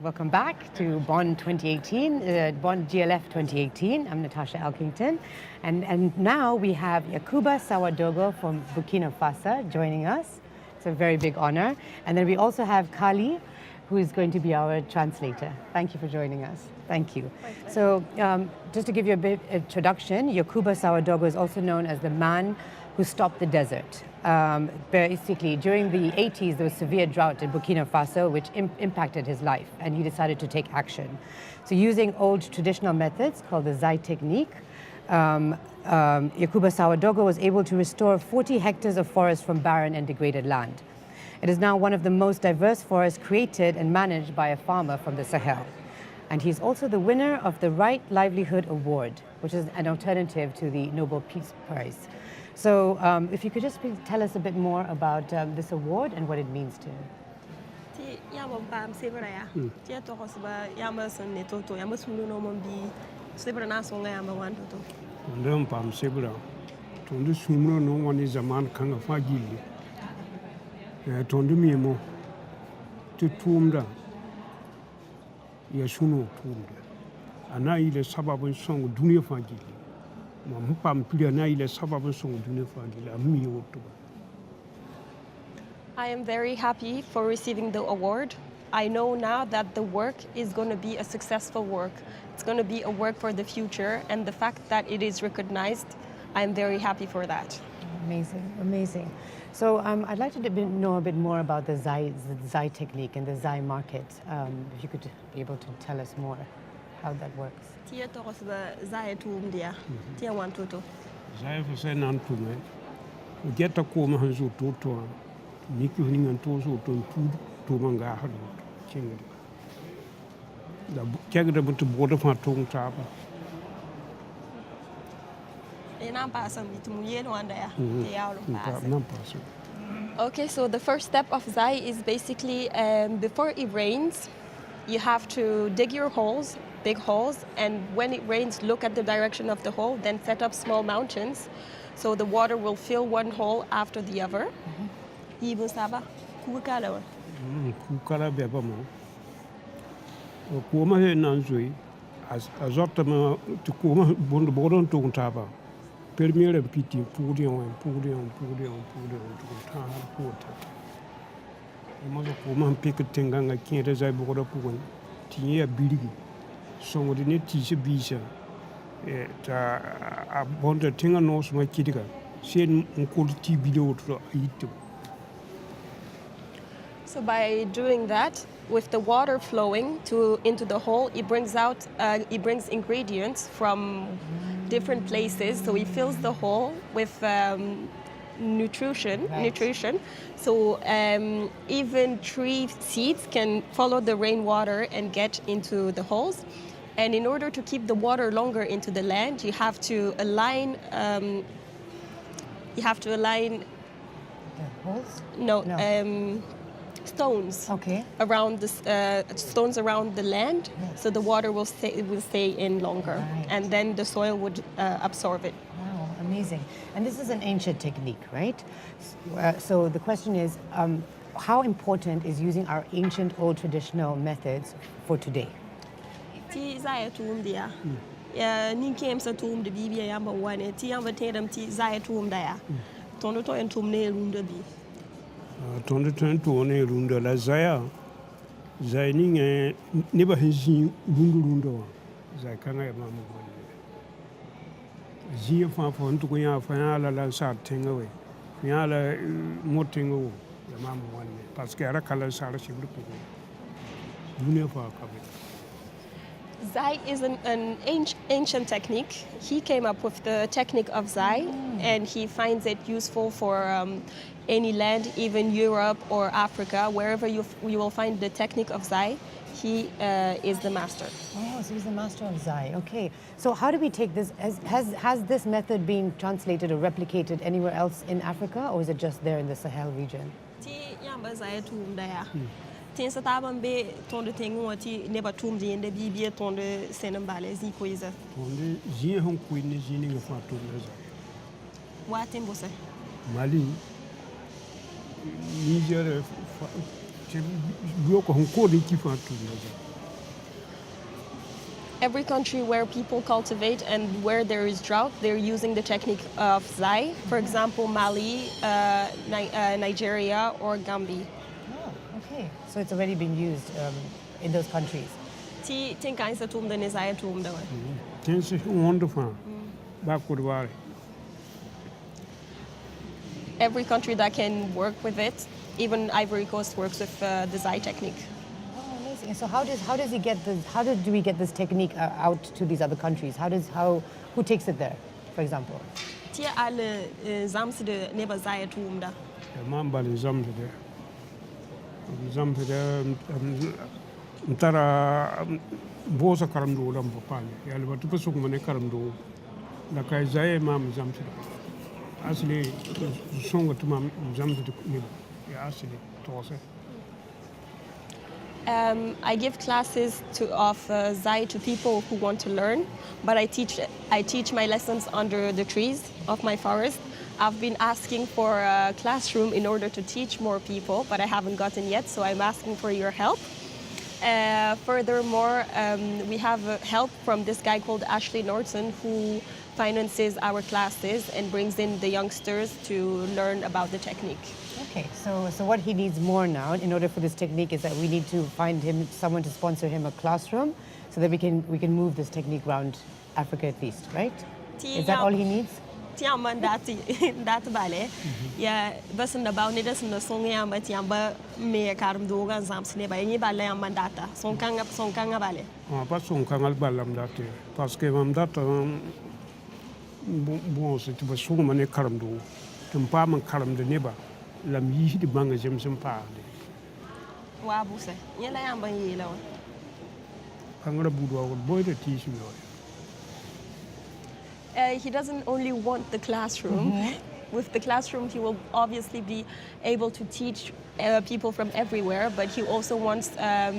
Welcome back to Bonn 2018, Bonn GLF 2018. I'm Natasha Elkington. And now we have Yacouba Sawadogo from Burkina Faso joining us. It's a very big honor. And then we also have Kali, who is going to be our translator. Thank you for joining us. Thank you. So just to give you a bit of introduction, Yacouba Sawadogo is also known as the man who stopped the desert. Basically, during the 80s, there was severe drought in Burkina Faso, which impacted his life, and he decided to take action. So using old traditional methods called the Zhai technique, Yacouba Sawadogo was able to restore 40 hectares of forest from barren and degraded land. It is now one of the most diverse forests created and managed by a farmer from the Sahel. And he's also the winner of the Right Livelihood Award, which is an alternative to the Nobel Peace Prize. So if you could just tell us a bit more about this award and what it means to him. I am very happy for receiving the award. I know now that the work is going to be a successful work. It's going to be a work for the future, and the fact that it is recognized, I am very happy for that. Amazing, amazing. So I'd like to know a bit more about the Zhai technique and the Zhai market. If you could be able to tell us more how that works. Zhai get a coma has to Nicky and Toso to Mangaha. The jagged about the border of our tongue tapa. Okay, so the first step of Zhai is basically before it rains, you have to dig your holes, big holes, and when it rains, look at the direction of the hole, then set up small mountains, so the water will fill one hole after the other. Premier and Pity, Podium and Mother woman pick a tingang, I can't as I bought up one. Tia Billy. So what in it teacher Bisa. I want a thing and knows my kiddiga. She had quality video to eat. So by doing that, with the water flowing into the hole, it brings ingredients from different places. So it fills the hole with nutrition. So even tree seeds can follow the rainwater and get into the holes. And in order to keep the water longer into the land, you have to align. The holes? No. Stones. Okay. Around the stones around the land, yes. So the water will stay in longer, right. And then the soil would absorb it. Wow, amazing! And this is an ancient technique, right? So the question is, how important is using our ancient, old traditional methods for today? Tonde to one runda la Zaya. Zaining never has seen Rundurundo. Zakana Mamma. Zia for Antonia, Fanala Lansar Tingo, Fiala Motingo, the Mamma one, Pascara Colors are she looking. Uniform. Zhai is an ancient technique. He came up with the technique of Zhai, and he finds it useful for any land, even Europe or Africa, wherever you will find the technique of Zhai. He is the master. Oh, so he's the master of Zhai. Okay. So how do we take this? Has this method been translated or replicated anywhere else in Africa, or is it just there in the Sahel region? Tinsatabam be tonde tenguati never tomb in the BB tonde senambale zikoiza. Tonde Zihon Queen is in a fatu. What in Bosse? Mali Niger Bioko Hong Kong fatu. Every country where people cultivate and where there is drought, they're using the technique of Zhai. For example, Mali, Nigeria, or Gambia. Oh, okay. So it's already been used in those countries. Things wonderful. Backward worry. Every country that can work with it, even Ivory Coast works with the Zhai technique. Oh, amazing. So how do we get this technique out to these other countries? Who takes it there, for example? Ntara bosa karamdo lam papanya yalla batu pesuk mane karamdo la kay zaye mam zamti asli songa tuma zamti ni ya asli tose. I give classes of Zhai to people who want to learn, but I teach my lessons under the trees of my forest. I've been asking for a classroom in order to teach more people, but I haven't gotten yet, so I'm asking for your help. Furthermore, we have help from this guy called Ashley Norton, who finances our classes and brings in the youngsters to learn about the technique. Okay, so what he needs more now in order for this technique is that we need to find him someone to sponsor him a classroom so that we can move this technique around Africa at least, right? Is that all he needs? Dat bale ya basin da bauni da sun son ya mati amba me karum dogan zams ne ba ni bale ya mandata son kan bale Pas son kan al balam date parce que mam data bon c'est tu basu mane karam do tum pa man karam de neba lam yi di banga jem sim pa de wa buse yela ya ban yi lawa kan ra budwa boy de ti su yo. He doesn't only want the classroom. With the classroom, he will obviously be able to teach people from everywhere, but he also wants a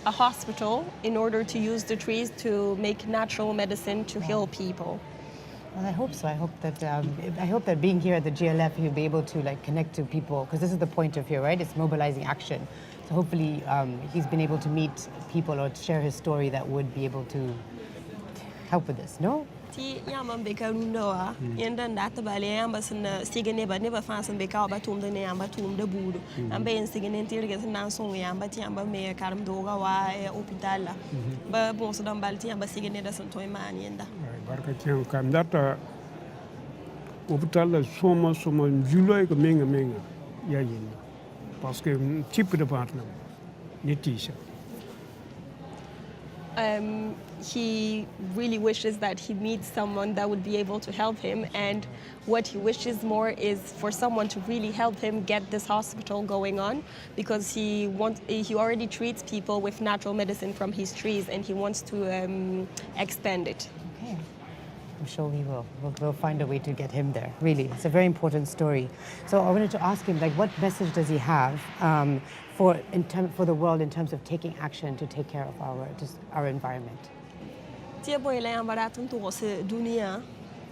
hospital in order to use the trees to make natural medicine to heal people. Well, I hope so. I hope that being here at the GLF, he'll be able to connect to people, because this is the point of here, right? It's mobilizing action. So hopefully he's been able to meet people or share his story that would be able to help with this, no? Ti yamba beka nunoa yenda ndata bale yamba sana sigene ba neba fasan beka ba tum de yamba tum de budu ambe en sigene tirge sana son yamba ti yamba me karam doga wa hospital ba bon so dan bal ti yamba sigene da san toy man yenda Barka tiyan kam data hospital la soma juloy ko menga ya yin parce que type de partner ni tisha. He really wishes that he meets someone that would be able to help him, and what he wishes more is for someone to really help him get this hospital going on, because he already treats people with natural medicine from his trees, and he wants to expand it. Okay. I'm sure we will. We'll find a way to get him there. Really, it's a very important story. So I wanted to ask him, what message does he have for the world in terms of taking action to take care of our environment? Tia boy la yamba ratun to se dunia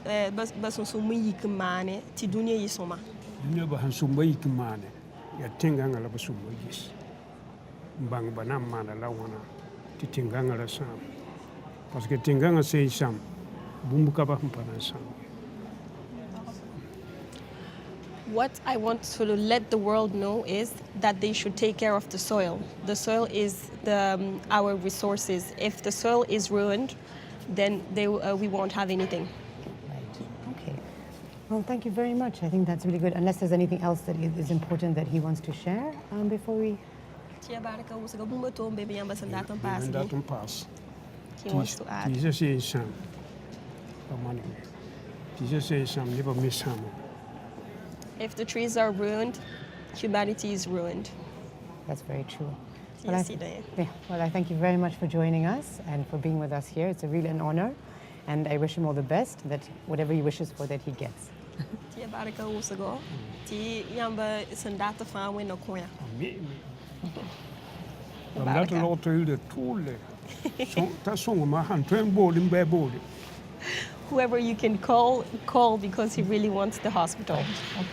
basun sumu yikmane ti dunia yisoma. Dunia ba han sumba yikmane ya tinga ngala ba sumba yis. Bang banam mana la wana ti tinga ngala sam. Parce que tinga ngala se sam bumbu ka ba mpana sam. What I want to let the world know is that they should take care of the soil. The soil is our resources. If the soil is ruined, then we won't have anything. Right. Okay. Well, thank you very much. I think that's really good. Unless there's anything else that is important that he wants to share before we... He wants to add. If the trees are ruined, humanity is ruined. That's very true. Well, I thank you very much for joining us and for being with us here. It's really an honor, and I wish him all the best, that whatever he wishes for, that he gets. Whoever you can call because he really wants the hospital. Okay.